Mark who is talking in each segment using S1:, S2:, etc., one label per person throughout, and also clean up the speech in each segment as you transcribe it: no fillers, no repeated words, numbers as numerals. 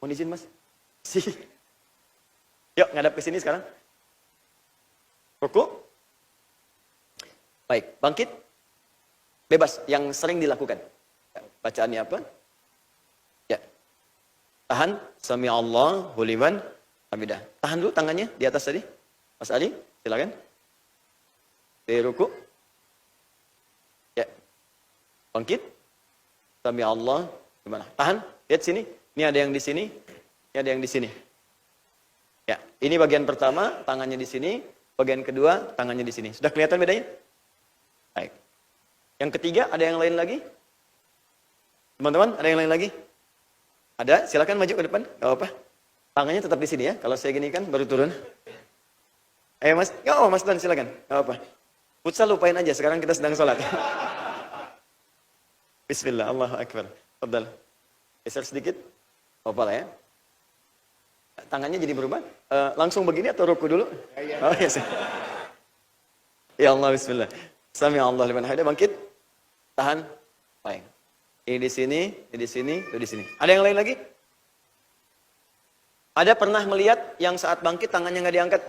S1: Mohon izin mas. Yuk ngadap ke sini sekarang. Ruku. Baik, bangkit. Bebas, yang sering dilakukan. Bacaannya apa? Ya. Tahan. Sami Allahu liman hamidah. Tahan dulu tangannya di atas tadi. Mas Ali, silakan. Di ruku. Ya. Bangkit. Sami Allah. Gimana? Tahan. Lihat sini. Ini ada yang di sini. Ini ada yang di sini. Ya, ini bagian pertama, tangannya di sini. Bagian kedua, tangannya di sini. Sudah kelihatan bedanya? Baik. Yang ketiga, ada yang lain lagi? Teman-teman, ada yang lain lagi? Ada? Silakan maju ke depan. Gak apa-apa. Tangannya tetap di sini ya. Kalau saya gini kan baru turun. Ayo mas. Gak apa mas Dan, silakan. Gak apa-apa. Futsal lupain aja. Sekarang kita sedang sholat. Bismillah. Allahu Akbar. Fadal. Geser sedikit. Apa lah ya. Tangannya jadi berubah. Langsung begini atau ruku dulu? Oh ya. Ya Allah, bismillah. Sami Allah liman hamidah. Bangkit. Tahan. Baik. Ini di sini, ini di sini, ini di sini. Ada yang lain lagi? Ada pernah melihat yang saat bangkit tangannya nggak diangkat?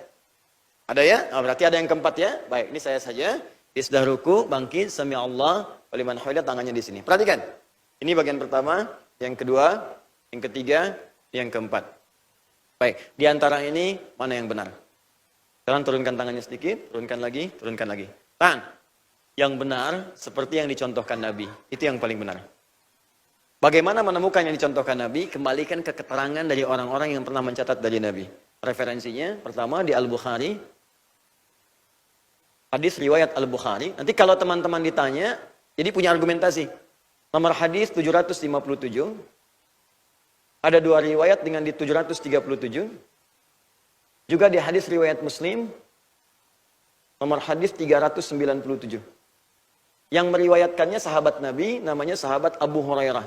S1: Ada ya? Oh, berarti ada yang keempat ya. Baik, ini saya saja. Sudah ruku, bangkit, sami Allah liman hamidah, tangannya di sini. Perhatikan. Ini bagian pertama, yang kedua, yang ketiga, yang keempat. Baik, di antara ini mana yang benar? Sekarang turunkan tangannya sedikit, turunkan lagi, turunkan lagi. Tahan. Yang benar seperti yang dicontohkan Nabi. Itu yang paling benar. Bagaimana menemukan yang dicontohkan Nabi? Kembalikan ke keterangan dari orang-orang yang pernah mencatat dari Nabi. Referensinya pertama di Al-Bukhari. Hadis riwayat Al-Bukhari. Nanti kalau teman-teman ditanya, jadi punya argumentasi. Nomor hadis 757. Ada dua riwayat dengan di 737. Juga di hadis riwayat Muslim. Nomor hadis 397. Yang meriwayatkannya sahabat Nabi, namanya sahabat Abu Hurairah.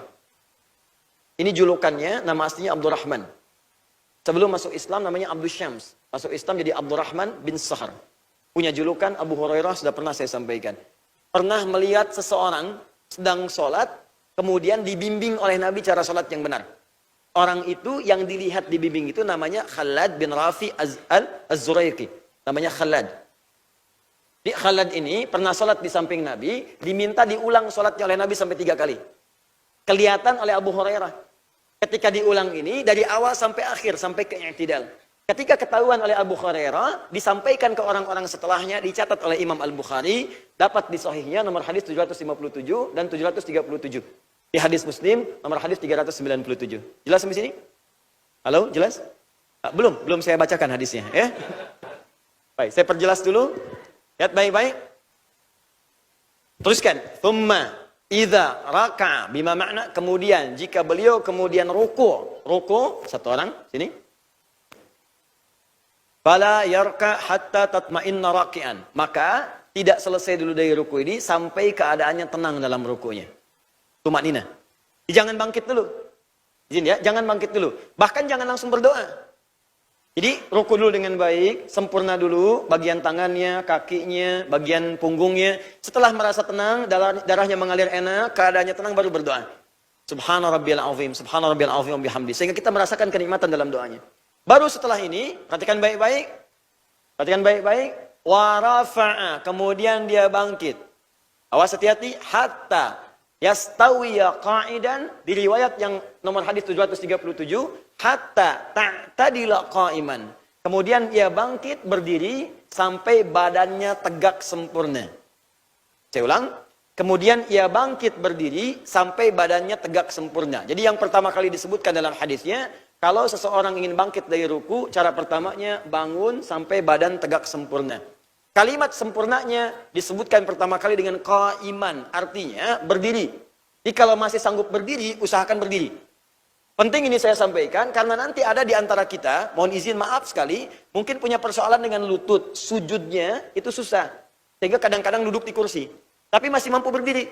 S1: Ini julukannya, nama aslinya Abdurrahman. Sebelum masuk Islam namanya Abdul Syams. Masuk Islam jadi Abdurrahman bin Sahar. Punya julukan Abu Hurairah, sudah pernah saya sampaikan. Pernah melihat seseorang sedang sholat, kemudian dibimbing oleh Nabi cara sholat yang benar. Orang itu yang dilihat dibimbing itu namanya Khalad bin Rafi Az-Zuraiqi. Namanya Khalad. Di Khalad ini pernah sholat di samping Nabi, diminta diulang sholatnya oleh Nabi sampai 3 kali. Kelihatan oleh Abu Hurairah. Ketika diulang ini, dari awal sampai akhir, sampai ke i'tidal. Ketika ketahuan oleh Abu Hurairah, disampaikan ke orang-orang setelahnya, dicatat oleh Imam Al-Bukhari, dapat di sahihnya nomor hadis 757 dan 737. Di hadis Muslim, nomor hadis 397. Jelas sampai sini? Halo, jelas? Belum saya bacakan hadisnya. Ya. Baik, saya perjelas dulu. Lihat baik-baik. Teruskan. Thumma idza raka'a bima makna, kemudian jika beliau kemudian ruku satu orang sini. Fala yarka hatta tatma'inna raki'an. Maka tidak selesai dulu dari ruku ini sampai keadaannya tenang dalam rukunya. Tumanina. Jangan bangkit dulu. Izin ya, jangan bangkit dulu. Bahkan jangan langsung berdoa. Jadi ruku dulu dengan baik, sempurna dulu bagian tangannya, kakinya, bagian punggungnya. Setelah merasa tenang, darahnya mengalir enak, keadaannya tenang, baru berdoa. Subhana rabbiyal azim, subhana rabbiyal azim bihamdi. Sehingga kita merasakan kenikmatan dalam doanya. Baru setelah ini, perhatikan baik-baik. Perhatikan baik-baik. Wa rafa'a, kemudian dia bangkit. Awas hati-hati, hatta yastawiya qa'idan, di riwayat yang nomor hadis 737, hatta ta'tadila qa'iman. Kemudian ia bangkit berdiri sampai badannya tegak sempurna. Saya ulang. Kemudian ia bangkit berdiri sampai badannya tegak sempurna. Jadi yang pertama kali disebutkan dalam hadisnya, kalau seseorang ingin bangkit dari ruku, cara pertamanya bangun sampai badan tegak sempurna. Kalimat sempurnanya disebutkan pertama kali dengan qa'iman, artinya berdiri. Jadi kalau masih sanggup berdiri, usahakan berdiri. Penting ini saya sampaikan, karena nanti ada di antara kita, mohon izin maaf sekali, mungkin punya persoalan dengan lutut, sujudnya itu susah. Sehingga kadang-kadang duduk di kursi. Tapi masih mampu berdiri.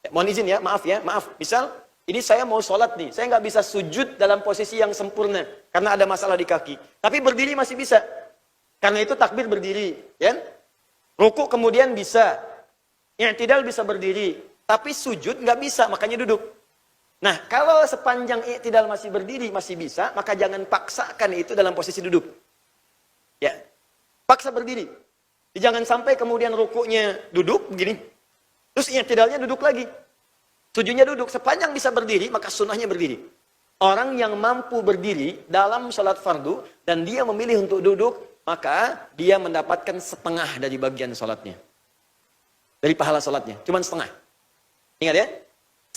S1: Ya, mohon izin ya, maaf. Misal, ini saya mau sholat nih, saya nggak bisa sujud dalam posisi yang sempurna, karena ada masalah di kaki. Tapi berdiri masih bisa. Karena itu takbir berdiri, ya. Ruku kemudian bisa. I'tidal bisa berdiri, tapi sujud nggak bisa, makanya duduk. Nah, kalau sepanjang i'tidal masih berdiri, masih bisa, maka jangan paksakan itu dalam posisi duduk. Ya, paksa berdiri. Jangan sampai kemudian rukuknya duduk begini, terus i'tidalnya duduk lagi. Sujudnya duduk, sepanjang bisa berdiri, maka sunnahnya berdiri. Orang yang mampu berdiri dalam salat fardu, dan dia memilih untuk duduk, maka dia mendapatkan setengah dari bagian salatnya. Dari pahala salatnya, cuma setengah. Ingat ya,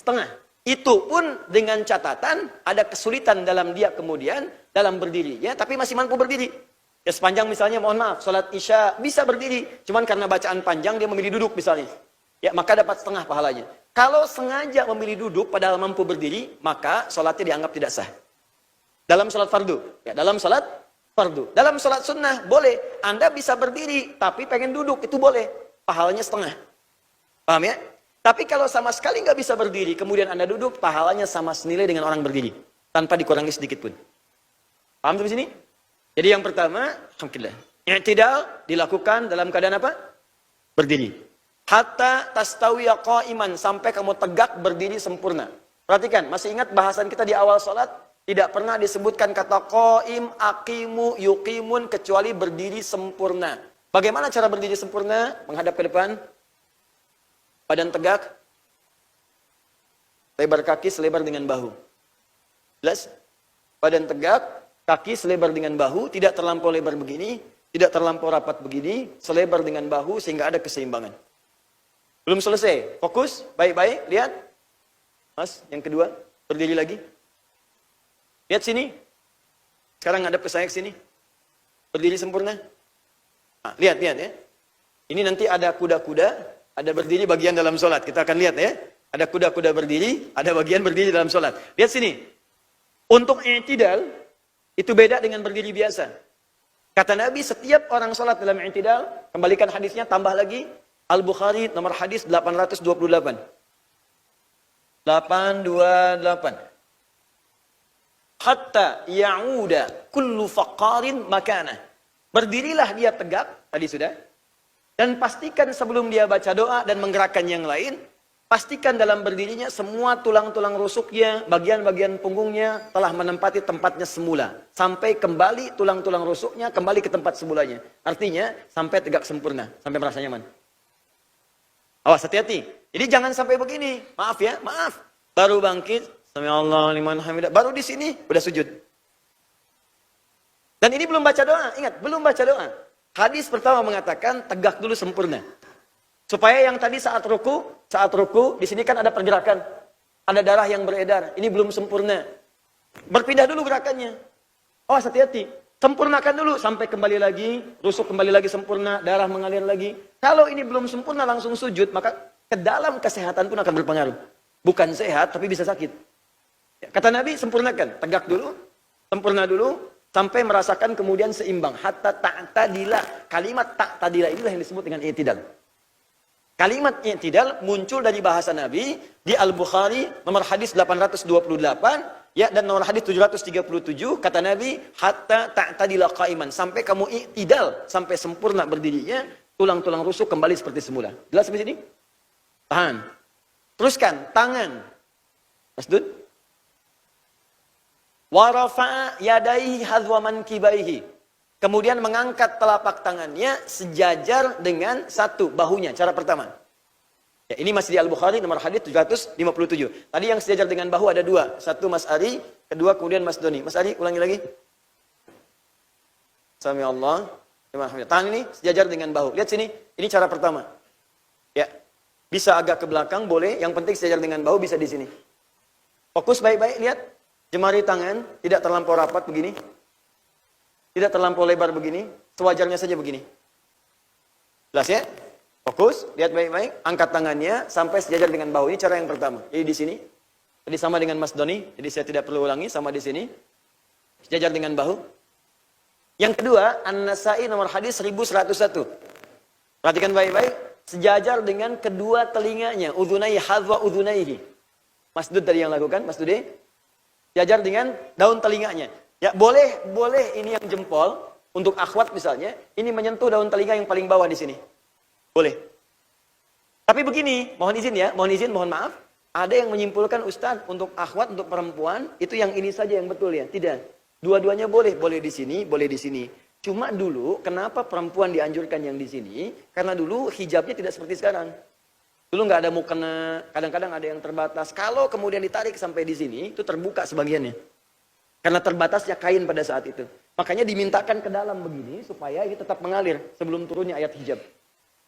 S1: setengah. Itu pun dengan catatan ada kesulitan dalam dia kemudian dalam berdirinya, tapi masih mampu berdiri. Ya sepanjang misalnya, mohon maaf, sholat isya bisa berdiri, cuman karena bacaan panjang dia memilih duduk misalnya. Ya maka dapat setengah pahalanya. Kalau sengaja memilih duduk padahal mampu berdiri, maka sholatnya dianggap tidak sah. Dalam sholat fardu, ya dalam sholat fardu. Dalam sholat sunnah boleh, Anda bisa berdiri tapi pengen duduk, itu boleh, pahalanya setengah. Paham ya? Tapi kalau sama sekali nggak bisa berdiri, kemudian Anda duduk, pahalanya sama senilai dengan orang berdiri. Tanpa dikurangi sedikit pun. Paham sampai sini? Jadi yang pertama, alhamdulillah. I'tidal dilakukan dalam keadaan apa? Berdiri. Hatta tastawiya qa'iman, sampai kamu tegak berdiri sempurna. Perhatikan, masih ingat bahasan kita di awal sholat? Tidak pernah disebutkan kata qa'im, aqimu, yuqimun, kecuali berdiri sempurna. Bagaimana cara berdiri sempurna? Menghadap ke depan. Badan tegak, lebar kaki selebar dengan bahu. Jelas? Badan tegak, kaki selebar dengan bahu, tidak terlampau lebar begini, tidak terlampau rapat begini, selebar dengan bahu sehingga ada keseimbangan. Belum selesai, fokus, baik-baik, lihat. Mas, yang kedua, berdiri lagi. Lihat sini. Sekarang ngadap ke saya ke sini. Berdiri sempurna. Nah, lihat ya. Ini nanti ada kuda-kuda. Ada berdiri bagian dalam sholat. Kita akan lihat ya. Ada kuda-kuda berdiri, ada bagian berdiri dalam sholat. Lihat sini. Untuk i'tidal, itu beda dengan berdiri biasa. Kata Nabi, setiap orang sholat dalam i'tidal, kembalikan hadisnya, tambah lagi. Al-Bukhari, nomor hadis 828. 828. Hatta ya'uda kullu faqarin makanah. Berdirilah dia tegak, tadi sudah. Dan pastikan sebelum dia baca doa dan menggerakkan yang lain, pastikan dalam berdirinya semua tulang-tulang rusuknya, bagian-bagian punggungnya telah menempati tempatnya semula. Sampai kembali tulang-tulang rusuknya kembali ke tempat semulanya. Artinya sampai tegak sempurna, sampai merasa nyaman. Awas, hati-hati. Jadi jangan sampai begini. Maaf ya, maaf. Baru bangkit, sami'allahu liman hamidah. Baru di sini udah sujud. Dan ini belum baca doa. Ingat, belum baca doa. Hadis pertama mengatakan tegak dulu sempurna. Supaya yang tadi saat ruku di sini kan ada pergerakan. Ada darah yang beredar. Ini belum sempurna. Berpindah dulu gerakannya. Oh, hati-hati. Sempurnakan dulu sampai kembali lagi, rusuk kembali lagi sempurna, darah mengalir lagi. Kalau ini belum sempurna langsung sujud, maka ke dalam kesehatan pun akan berpengaruh. Bukan sehat tapi bisa sakit. Kata Nabi, sempurnakan, tegak dulu, sempurna dulu. Sampai merasakan kemudian seimbang. Hatta ta'tadila. Kalimat ta'tadila inilah yang disebut dengan i'tidal. Kalimat i'tidal muncul dari bahasa Nabi di Al-Bukhari nomor hadis 828 ya, dan nomor hadis 737. Kata Nabi, hatta ta'tadila qa'iman. Sampai kamu i'tidal, sampai sempurna berdirinya, tulang-tulang rusuk kembali seperti semula. Jelas sampai sini? Tahan. Teruskan, tangan. Mas Dud. Wa rafa'a yadaihi hadwa mankibaihi. Kemudian mengangkat telapak tangannya sejajar dengan satu bahunya. Cara pertama. Ya, ini masih di Al-Bukhari nomor hadis 757. Tadi yang sejajar dengan bahu ada dua. Satu Mas Ari, kedua kemudian Mas Doni. Mas Ari, ulangi lagi. Sami Allah. Tangan ini sejajar dengan bahu. Lihat sini, ini cara pertama. Ya. Bisa agak ke belakang boleh, yang penting sejajar dengan bahu, bisa di sini. Fokus baik-baik, lihat. Jemari tangan tidak terlampau rapat begini. Tidak terlampau lebar begini. Sewajarnya saja begini. Jelas ya? Fokus, lihat baik-baik. Angkat tangannya sampai sejajar dengan bahu. Ini cara yang pertama. Jadi di sini. Jadi sama dengan Mas Doni. Jadi saya tidak perlu ulangi. Sama di sini. Sejajar dengan bahu. Yang kedua, An-Nasai nomor hadis 1101. Perhatikan baik-baik. Sejajar dengan kedua telinganya. Udhunai hadwa udhunaihi. Mas Dud tadi yang lakukan. Mas Dude. Sejajar dengan daun telinganya. Ya, boleh ini yang jempol untuk akhwat misalnya, ini menyentuh daun telinga yang paling bawah di sini. Boleh. Tapi begini, mohon izin ya, mohon maaf. Ada yang menyimpulkan Ustadz untuk akhwat, untuk perempuan, itu yang ini saja yang betul ya. Tidak. Dua-duanya boleh. Boleh di sini, boleh di sini. Cuma dulu, kenapa perempuan dianjurkan yang di sini? Karena dulu hijabnya tidak seperti sekarang. Dulu nggak ada mukena, kadang-kadang ada yang terbatas. Kalau kemudian ditarik sampai di sini, itu terbuka sebagiannya. Karena terbatasnya kain pada saat itu. Makanya dimintakan ke dalam begini, supaya ini tetap mengalir sebelum turunnya ayat hijab.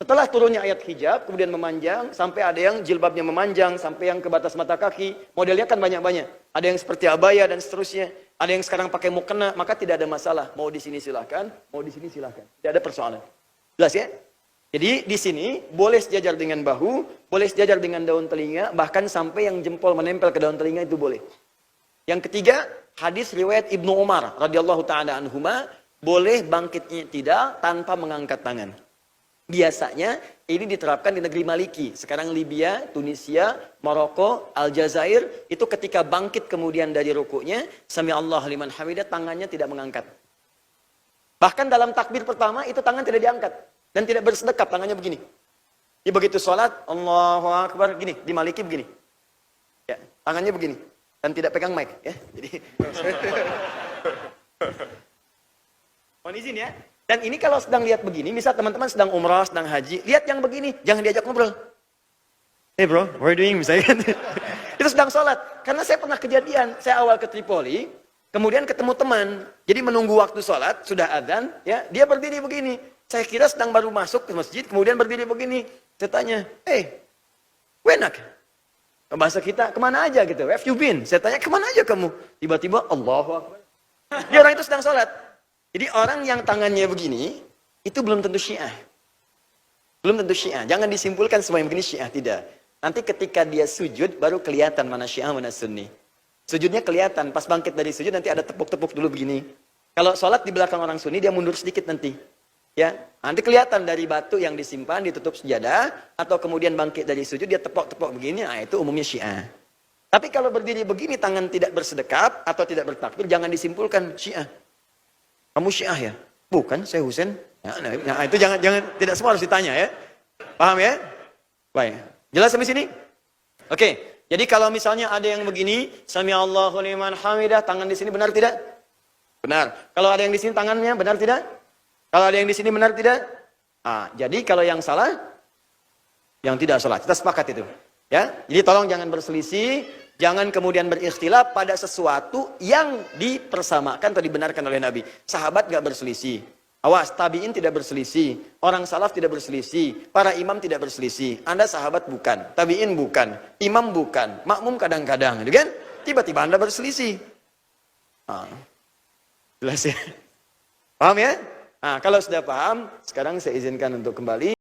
S1: Setelah turunnya ayat hijab, kemudian memanjang, sampai ada yang jilbabnya memanjang, sampai yang ke batas mata kaki. Modelnya kan banyak-banyak. Ada yang seperti abaya dan seterusnya. Ada yang sekarang pakai mukena, maka tidak ada masalah. Mau di sini silahkan, mau di sini silahkan. Tidak ada persoalan. Jelas ya? Jadi di sini boleh sejajar dengan bahu, boleh sejajar dengan daun telinga, bahkan sampai yang jempol menempel ke daun telinga itu boleh. Yang ketiga, hadis riwayat Ibnu Umar radhiyallahu taala anhuma, boleh bangkitnya tidak tanpa mengangkat tangan. Biasanya ini diterapkan di negeri Maliki. Sekarang Libya, Tunisia, Maroko, Aljazair, itu ketika bangkit kemudian dari rukuknya, sami Allah liman hamidah, tangannya tidak mengangkat. Bahkan dalam takbir pertama itu tangan tidak diangkat dan tidak bersedekap, tangannya begini. Jadi begitu sholat, Allahu Akbar, gini, di Maliki begini. Ya, tangannya begini dan tidak pegang mic, ya. Jadi mohon izin ya. Dan ini kalau sedang lihat begini, misal teman-teman sedang umrah, sedang haji, lihat yang begini, jangan diajak ngobrol. Hey bro, what are you doing? Misalnya. Itu sedang sholat. Karena saya pernah kejadian, saya awal ke Tripoli, kemudian ketemu teman, jadi menunggu waktu sholat, sudah adzan, ya, dia berdiri begini. Saya kira sedang baru masuk ke masjid, kemudian berdiri begini. Saya tanya, hey, wenak? Bahasa kita, kemana aja gitu? Where have you been? Saya tanya, kemana aja kamu? Tiba-tiba, Allahu Akbar. Dia orang itu sedang sholat. Jadi orang yang tangannya begini, itu belum tentu Syiah. Belum tentu Syiah. Jangan disimpulkan semua yang begini Syiah, tidak. Nanti ketika dia sujud, baru kelihatan mana Syiah, mana Sunni. Sujudnya kelihatan, pas bangkit dari sujud nanti ada tepuk-tepuk dulu begini. Kalau sholat di belakang orang Sunni, dia mundur sedikit nanti. Ya, nanti kelihatan dari batu yang disimpan, ditutup sejadah, atau kemudian bangkit dari sujud, dia tepuk-tepuk begini, nah itu umumnya Syiah. Tapi kalau berdiri begini, tangan tidak bersedekap, atau tidak bertakbir, jangan disimpulkan Syiah. Kamu Syiah ya? Bukan, saya Husain. Nah, itu jangan tidak semua harus ditanya ya. Paham ya? Baik. Jelas sampai sini? Oke. Jadi kalau misalnya ada yang begini, sami Allahu liman hamidah, tangan di sini benar tidak? Benar. Kalau ada yang di sini tangannya benar tidak? Kalau ada yang di sini benar tidak? Ah, jadi kalau yang salah, yang tidak salah. Kita sepakat itu. Ya. Jadi tolong jangan berselisih. Jangan kemudian berikhtilaf pada sesuatu yang dipersamakan atau dibenarkan oleh Nabi. Sahabat gak berselisih. Awas, tabi'in tidak berselisih. Orang salaf tidak berselisih. Para imam tidak berselisih. Anda sahabat bukan. Tabi'in bukan. Imam bukan. Makmum kadang-kadang. Gitu kan? Tiba-tiba Anda berselisih. Ah, jelas ya? Paham ya? Nah, kalau sudah paham, sekarang saya izinkan untuk kembali.